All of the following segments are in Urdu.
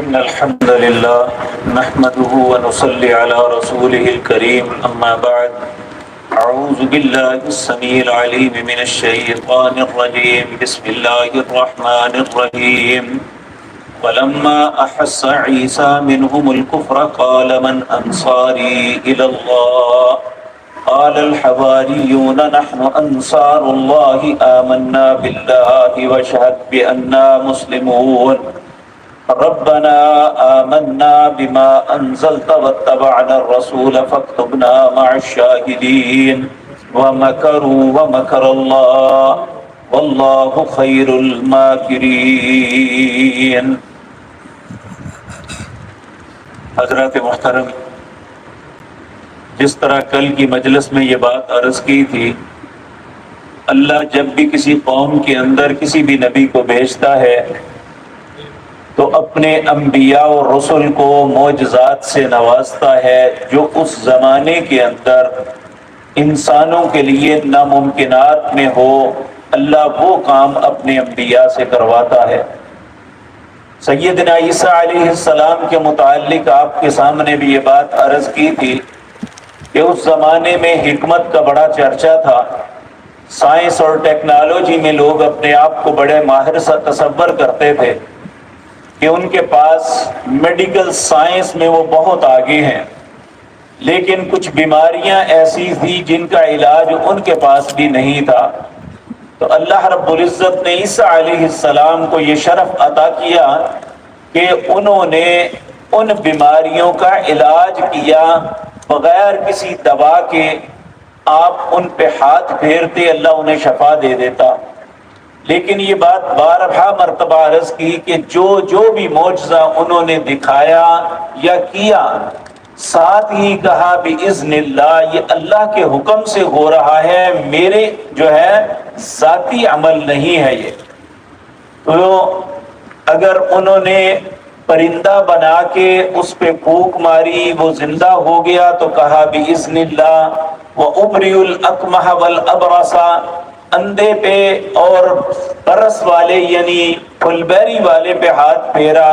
إن الحمد لله نحمده ونصلي على رسوله الكريم أما بعد أعوذ بالله السميع العليم من الشيطان الرجيم بسم الله الرحمن الرحيم ولما أحس عيسى منهم الكفر قال من أنصاري إلى الله قال الحواريون نحن أنصار الله آمنا بالله واشهد بأننا مسلمون ربنا آمنا بما أنزلت واتبعنا الرسول فاكتبنا مع الشاهدين ومكروا ومكر الله والله خير الماكرين۔ حضرات محترم، جس طرح کل کی مجلس میں یہ بات عرض کی تھی، اللہ جب بھی کسی قوم کے اندر کسی بھی نبی کو بھیجتا ہے تو اپنے انبیاء و رسل کو معجزات سے نوازتا ہے جو اس زمانے کے اندر انسانوں کے لیے ناممکنات میں ہو، اللہ وہ کام اپنے انبیاء سے کرواتا ہے۔ سیدنا عیسیٰ علیہ السلام کے متعلق آپ کے سامنے بھی یہ بات عرض کی تھی کہ اس زمانے میں حکمت کا بڑا چرچا تھا، سائنس اور ٹیکنالوجی میں لوگ اپنے آپ کو بڑے ماہر سا تصور کرتے تھے کہ ان کے پاس میڈیکل سائنس میں وہ بہت آگے ہیں، لیکن کچھ بیماریاں ایسی تھیں جن کا علاج ان کے پاس بھی نہیں تھا۔ تو اللہ رب العزت نے عیسیٰ علیہ السلام کو یہ شرف عطا کیا کہ انہوں نے ان بیماریوں کا علاج کیا بغیر کسی دوا کے۔ آپ ان پہ ہاتھ پھیرتے اللہ انہیں شفا دے دیتا۔ لیکن یہ بات بارہا مرتبہ عرض کی کہ جو بھی معجزہ انہوں نے دکھایا یا کیا، ساتھ ہی کہا بِإِذْنِ اللَّهِ، یہ اللہ کے حکم سے ہو رہا ہے، میرے جو ہے ذاتی عمل نہیں ہے یہ۔ تو اگر انہوں نے پرندہ بنا کے اس پہ پھونک ماری، وہ زندہ ہو گیا تو کہا بِإِذْنِ اللَّهِ وَأُبْرِئُ الْأَكْمَحَ وَالْأَبْرَصَ، اندھے پہ اور برس والے یعنی پھلبیری والے پہ ہاتھ پھیرا،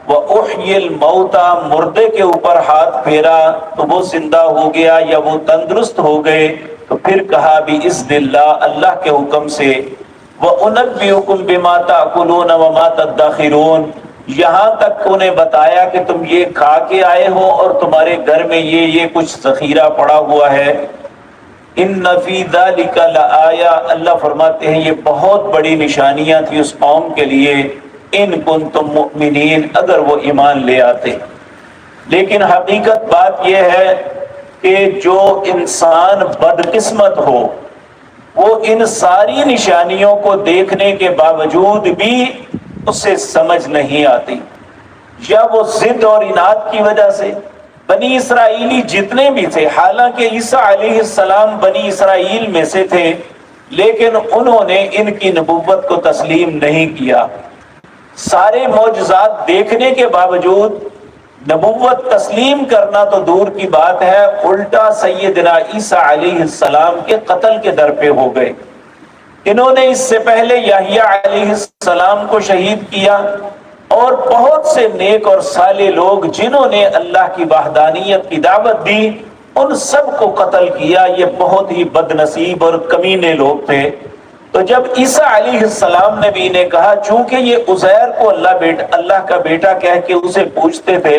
وَأُحْيِي الْمَوْتَى، مردے کے اوپر ہاتھ پھیرا تو وہ زندہ ہو گیا یا وہ تندرست ہو گئے، تو پھر کہا بِإِذْنِ اللَّهِ، اللہ کے حکم سے، وَأُنَبِّئُكُم بِمَا تَأْكُلُونَ وَمَا تَدَّخِرُونَ، یہاں تک انہیں بتایا کہ تم یہ کھا کے آئے ہو اور تمہارے گھر میں یہ کچھ ذخیرہ پڑا ہوا ہے۔ ان فی ذلک لآیہ، اللہ فرماتے ہیں یہ بہت بڑی نشانیاں تھی اس قوم کے لیے، ان کنتم مؤمنین، اگر وہ ایمان لے آتے۔ لیکن حقیقت بات یہ ہے کہ جو انسان بدقسمت ہو وہ ان ساری نشانیوں کو دیکھنے کے باوجود بھی اسے سمجھ نہیں آتی، یا وہ ضد اور اناد کی وجہ سے۔ بنی اسرائیلی جتنے بھی تھے، حالانکہ عیسیٰ علیہ السلام بنی اسرائیل میں سے تھے، لیکن انہوں نے ان کی نبوت کو تسلیم نہیں کیا۔ سارے معجزات دیکھنے کے باوجود نبوت تسلیم کرنا تو دور کی بات ہے، الٹا سیدنا عیسیٰ علیہ السلام کے قتل کے در پہ ہو گئے۔ انہوں نے اس سے پہلے یحییٰ علیہ السلام کو شہید کیا، اور بہت سے نیک اور صالح لوگ جنہوں نے اللہ کی وحدانیت کی دعوت دی ان سب کو قتل کیا۔ یہ بہت ہی بد نصیب اور کمینے لوگ تھے۔ تو جب عیسیٰ علیہ السلام نے بھی انہیں کہا، چونکہ یہ عزیر کو اللہ کا بیٹا کہہ کے اسے پوچھتے تھے،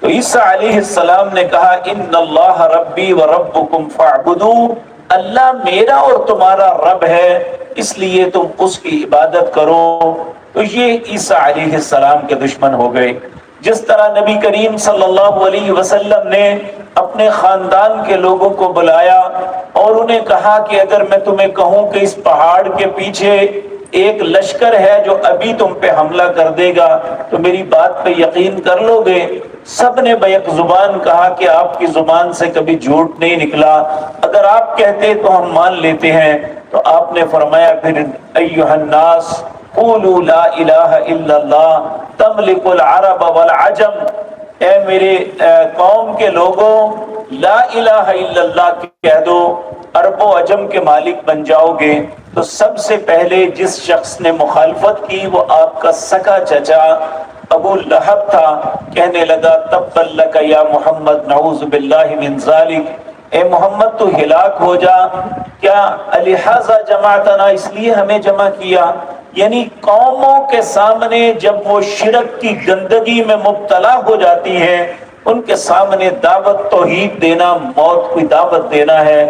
تو عیسیٰ علیہ السلام نے کہا ان اللہ ربی و ربکم فاعبدوہ، اللہ میرا اور تمہارا رب ہے، اس لیے تم اس کی عبادت کرو۔ تو یہ عیسیٰ علیہ السلام کے دشمن ہو گئے۔ جس طرح نبی کریم صلی اللہ علیہ وسلم نے اپنے خاندان کے لوگوں کو بلایا اور انہیں کہا کہ اگر میں تمہیں کہوں کہ اس پہاڑ کے پیچھے ایک لشکر ہے جو ابھی تم پہ حملہ کر دے گا تو میری بات پہ یقین کر لو گے؟ سب نے بیک زبان کہا کہ آپ کی زبان سے کبھی جھوٹ نہیں نکلا، اگر آپ کہتے تو ہم مان لیتے ہیں۔ تو آپ نے فرمایا پھر ایھا الناس قولوا لا الہ الا اللہ تملک العرب والعجم، اے میرے قوم کے لوگوں لا الہ الا اللہ کہہ دو، عرب و عجم کے مالک بن جاؤ گے۔ تو سب سے پہلے جس شخص نے مخالفت کی وہ آپ کا سکا چچا ابو لہب تھا، کہنے لگا تبت لک یا محمد نعوذ باللہ من ذالک، اے محمد تو ہلاک ہو جا، کیا الہذا جمعتنا، اس لیے ہمیں جمع کیا؟ یعنی قوموں کے سامنے جب وہ شرک کی گندگی میں مبتلا ہو جاتی ہیں، ان کے سامنے دعوت توحید دینا موت کی دعوت دینا ہے۔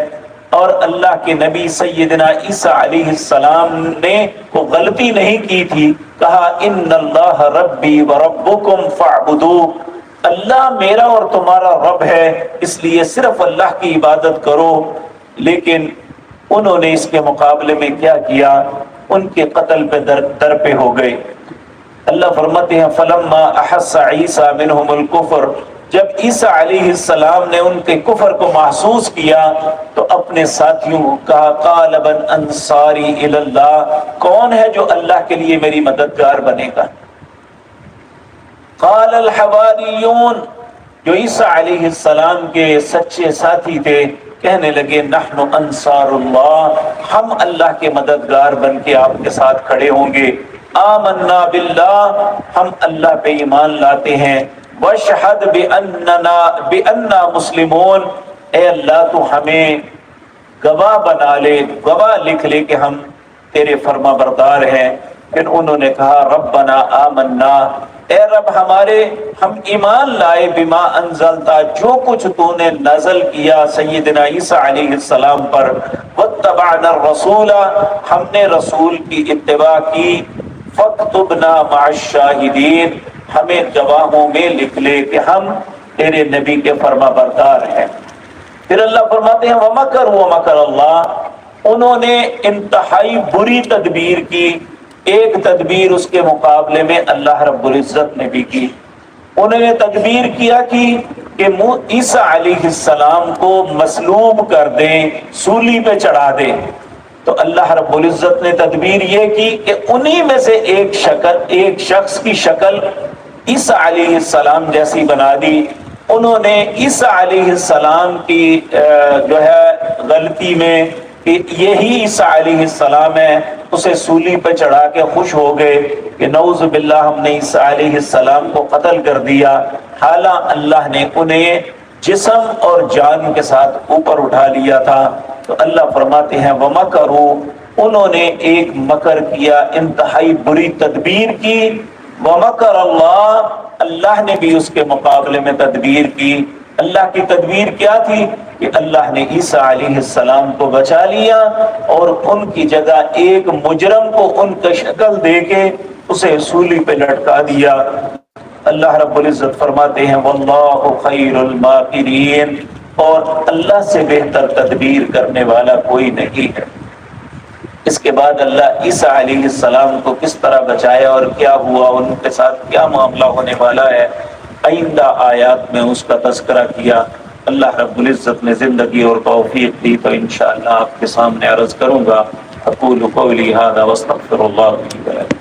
اور اللہ کے نبی سیدنا عیسیٰ علیہ السلام نے وہ غلطی نہیں کی تھی، کہا ان اللہ ربی و ربکم فاعبدوہ، اللہ میرا اور تمہارا رب ہے، اس لیے صرف اللہ کی عبادت کرو۔ لیکن انہوں نے اس کے مقابلے میں کیا کیا؟ ان کے قتل پہ در پہ ہو گئے۔ اللہ فرماتے ہیں فلما احس عیسیٰ منہم الکفر، جب عیسیٰ علیہ السلام نے ان کے کفر کو محسوس کیا تو اپنے ساتھیوں کو کہا قال من انصاری الی اللہ، کون ہے جو اللہ کے لیے میری مددگار بنے گا؟ قال الحواریون، جو عیسیٰ علیہ السلام کے سچے ساتھی تھے، کہنے لگے نحن انصار اللہ، ہم اللہ کے مددگار بن کے آپ کے ساتھ کھڑے ہوں گے۔ آمنا باللہ، ہم اللہ پہ ایمان لاتے ہیں۔ واشہد بأننا مسلمون، اے اللہ تو ہمیں گواہ بنا لے، گواہ لکھ لے کہ ہم تیرے فرما بردار ہیں۔ پھر انہوں نے کہا ربنا آمنا، اے رب ہمارے، ہم ایمان لائے بما انزلتا، جو کچھ تو نے نازل کیا سیدنا عیسیٰ علیہ السلام پر، واتبعنا الرسول، ہم نے رسول کی اتباع کی، فاکتبنا مع الشاہدین، ہمیں گواہوں میں لکھ لے کہ ہم تیرے نبی کے فرما بردار ہیں۔ پھر اللہ فرماتے ہیں وَمَكَرُوا وَمَكَرَ اللَّهُ، انہوں نے انتہائی بری تدبیر کی، ایک تدبیر اس کے مقابلے میں اللہ رب العزت نے بھی کی۔ انہوں نے تدبیر کیا کہ عیسیٰ علیہ السلام کو مصلوب کر دیں، سولی پہ چڑھا دیں۔ تو اللہ رب العزت نے تدبیر یہ کی کہ انہی میں سے ایک شخص کی شکل عیسیٰ علیہ السلام جیسی بنا دی۔ انہوں نے عیسیٰ علیہ السلام کی جو ہے غلطی میں کہ یہی عیسیٰ علیہ السلام ہے، اسے سولی پہ چڑھا کے خوش ہو گئے کہ نعوذ باللہ ہم نے عیسیٰ علیہ السلام کو قتل کر دیا، حالانکہ اللہ نے انہیں جسم اور جان کے ساتھ اوپر اٹھا لیا تھا۔ تو اللہ فرماتے ہیں وَمَكَرُوا، انہوں نے ایک مکر کیا، انتہائی بری تدبیر کی، وَمَكَرَ اللَّهُ، اللہ نے بھی اس کے مقابلے میں تدبیر کی۔ اللہ کی تدبیر کیا تھی کہ اللہ نے عیسیٰ علیہ السلام کو بچا لیا اور ان کی جگہ ایک مجرم کو ان کا شکل دے کے اسے سولی پہ لٹکا دیا۔ اللہ رب العزت فرماتے ہیں واللہ خیر الماکرین، اور اللہ سے بہتر تدبیر کرنے والا کوئی نہیں ہے۔ اس کے بعد اللہ عیسیٰ علیہ السلام کو کس طرح بچایا اور کیا ہوا، ان کے ساتھ کیا معاملہ ہونے والا ہے، آئندہ آیات میں اس کا تذکرہ کیا۔ اللہ رب العزت نے زندگی اور توفیق دی تو انشاءاللہ آپ کے سامنے عرض کروں گا۔ اقول قولی ھذا واستغفر اللہ لی ولکم۔